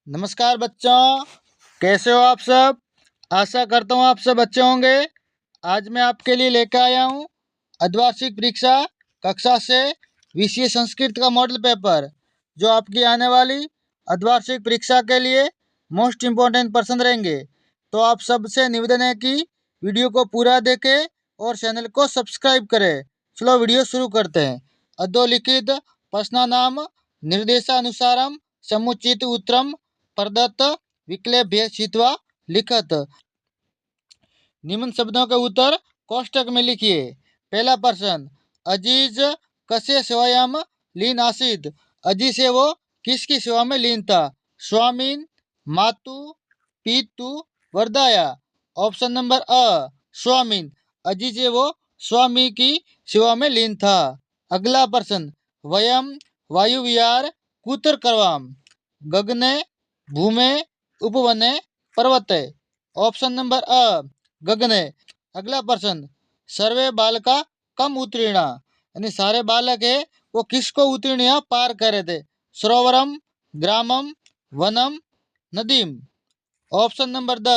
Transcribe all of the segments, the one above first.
नमस्कार बच्चों, कैसे हो आप सब। आशा करता हूँ आप सब अच्छे होंगे। आज मैं आपके लिए लेकर आया हूँ अर्धवार्षिक परीक्षा कक्षा से विषय संस्कृत का मॉडल पेपर, जो आपकी आने वाली अर्धवार्षिक परीक्षा के लिए मोस्ट इम्पोर्टेंट प्रश्न रहेंगे। तो आप सबसे निवेदन है कि वीडियो को पूरा देखें और चैनल को सब्सक्राइब करें। चलो वीडियो शुरू करते हैं। अधोलिखित प्रश्नानाम निर्देशानुसारम समुचित उत्तरम प्रदत्त विक्लेभ्य छित्वा लिखत। निम्न शब्दों के उत्तर कोष्टक में लिखिए। पहला प्रश्न, अजीज कसे सेवायाम लीन आसिद। अजीज से वो किसकी सेवा में लीन था। स्वामीन, मातु, पितु, वरदाया। ऑप्शन नंबर अ स्वामीन। अजीज से वो स्वामी की सेवा में लीन था। अगला प्रश्न, वयम वायु विहार कुत्र करवाम। गगने, भूमे, उपवने, पर्वते। ऑप्शन नंबर अ गगने। अगला प्रश्न, सर्वे बालका कम उत्तीर्ण। यानी सारे बालक है वो किसको उत्तीर्ण पार करे थे। सरोवरम, ग्रामम, वनम, नदीम। ऑप्शन नंबर द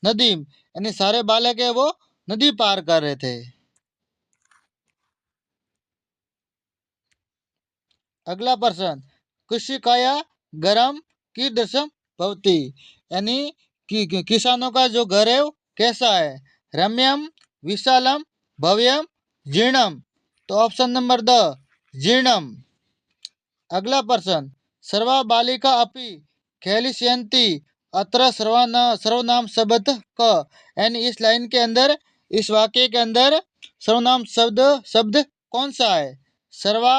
नदीम। यानी सारे बालक है वो नदी पार कर रहे थे। अगला प्रश्न, कृषिकाया गरम कीदृशम भवती। यानी किसानों का जो घर है वो कैसा है। रम्यम, विशालम, भव्यम, जीर्णम। तो ऑप्शन नंबर द जीर्णम। अगला प्रश्न, सर्वा बालिका अपि खेलिष्यन्ति अत्र सर्वनाम शब्द क। यानी इस लाइन के अंदर, इस वाक्य के अंदर सर्वनाम शब्द शब्द कौन सा है। सर्वा,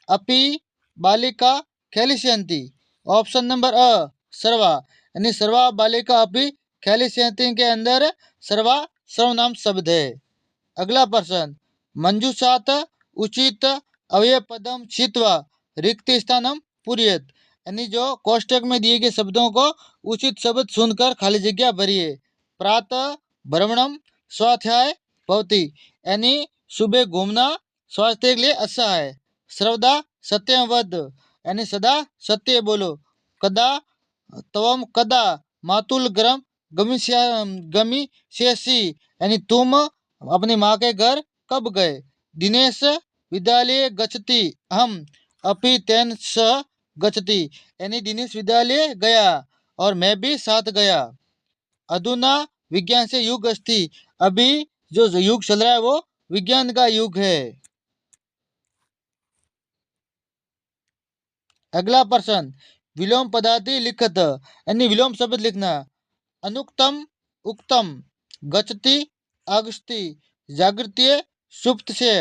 अपि, बालिका, खेलिष्यन्ति। ऑप्शन नंबर अ सर्वा। यानी सर्वा बालिका अपि खेलिष्यन्ति के अंदर सर्वा सर्वनाम शब्द है। अगला प्रश्न, मंजूषात उचित अव्यय पदम छित्वा रिक्त स्थानम पूर्यत। यानी जो कोष्टक में दिए गए शब्दों को उचित शब्द सुनकर खाली जगह भरिए। प्रातः भ्रमणम स्वाध्याय भवती। यानी सुबह घूमना स्वास्थ्य के लिए अच्छा है। सर्वदा सत्यम वद। यानी सदा सत्य बोलो। कदा तवम कदा मातुल ग्रम गमिष्यसि। यानी तुम अपनी माँ के घर कब गए। दिनेश विद्यालय गच्छति हम अपि तेन सह गच्छति। यानी दिनेश विद्यालय गया और मैं भी साथ गया। अधुना विज्ञान से युग अस्ति। अभी जो युग चल रहा है वो विज्ञान का युग है। अगला प्रश्न, विलोम पदार्थी लिखत। यानी विलोम शब्द लिखना। अनुक्तम, उक्तम, गच्छति, आगच्छति, जागृत्य, सुप्त से,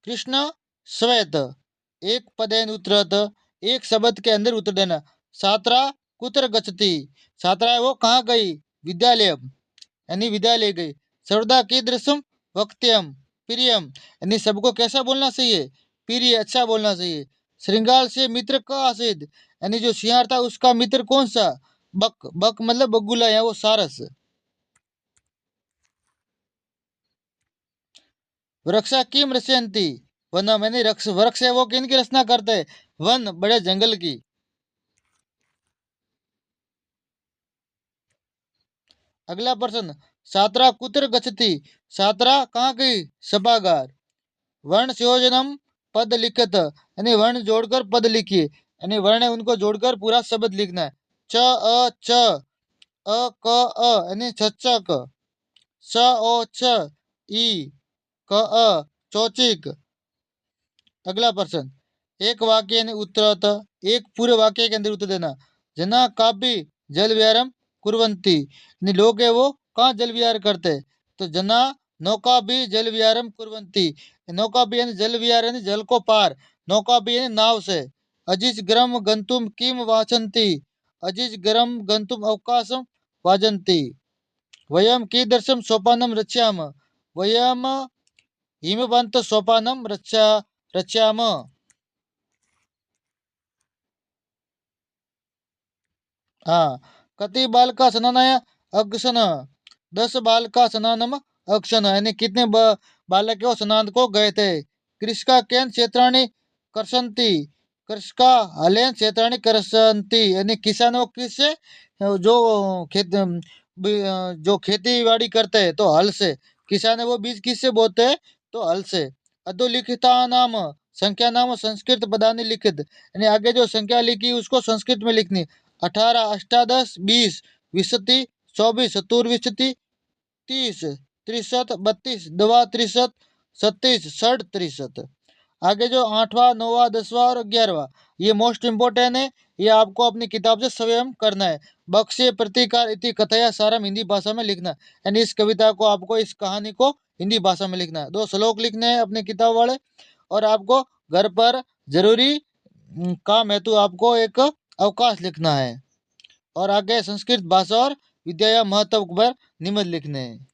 कृष्ण, श्वेत। एक पदेन उत्तरत। एक शब्द के अंदर उत्तर देना। छात्रा कुत्र गच्छति। छात्रा है वो कहाँ गई। विद्यालय, यानी विद्यालय गई। सर्वदा कीदृशम वक्त्यम प्रियम। यानी सबको कैसा बोलना चाहिए। प्रिय, अच्छा बोलना चाहिए। श्रृंगार से मित्र का आसिद। यानी जो सियार था उसका मित्र कौन सा। बक, बक मतलब बगुला या वो सारस। वृक्षा किम रचयन्ति वनम। यानी वृक्ष, वृक्ष है वो किनकी रचना करते हैं। वन, बड़े जंगल की। अगला प्रश्न, छात्रा कुत्र गच्छति। छात्रा कहाँ गई। सभागार। वर्ण संयोजनम पद लिखत। यानी वर्ण जोड़कर पद लिखिए। यानी वर्ण है उनको जोड़कर पूरा शब्द लिखना है। च, अ क अ यानी चच्चक। च ओ छ, ई क अ चौचिक। अगला प्रश्न, एक वाक्य यानी उत्तरत। एक पूरे वाक्य के अंदर उत्तर देना। जना काव्य जल विहारम कुर्वन्ति। यानी लोग है वो कहाँ जल विहार करते। तो जना नौका भी जल विहारम कुर्वन्ति। नौका भी यानी जल विहार यानी जल को पार। नौका भी यानी नाव से। अजिज ग्रम गंतुम किम वाचन्ति। अजिज ग्रम गंतुम अवकाशम वाजन्ति। वयम कीदृशम सोपानम रच्याम। वयम हिमवंत सोपानम रच्याम। हाँ, कति बाल का स्नानाय अक्षन। 10 बाल का स्नानम अक्षन। यानी कितने बालक वो स्नान को गए थे। कृषि का केन क्षेत्राणी करसंती। कृषका हलेन क्षेत्राणि करसंति, यानी किसानों किससे, जो खेत जो खेती बाड़ी करते हैं तो हल से, किसान है वो बीज किससे बोते हैं तो हल से। अधोलिखिता नाम संख्या नाम संस्कृत पदानि लिखित, यानी आगे जो संख्या लिखी उसको संस्कृत में लिखनी। 18 अष्टादश 20 विंशति 24 चतुर्विंशति 30 63 32 दवा 63 37 60 63। आगे जो 8वां 9वां 10वां और 11वां, ये मोस्ट इम्पोर्टेंट है, ये आपको अपनी किताब से स्वयं करना है। बक्से प्रतिकार इति कथया सारम हिंदी भाषा में लिखना, यानी इस कविता को आपको, इस कहानी को हिंदी भाषा में लिखना है। 2 श्लोक लिखने हैं अपनी किताब वाले, और आपको घर पर जरूरी काम हेतु आपको एक अवकाश लिखना है, और आगे संस्कृत भाषा और विद्या या महत्व पर निबंध लिखने हैं।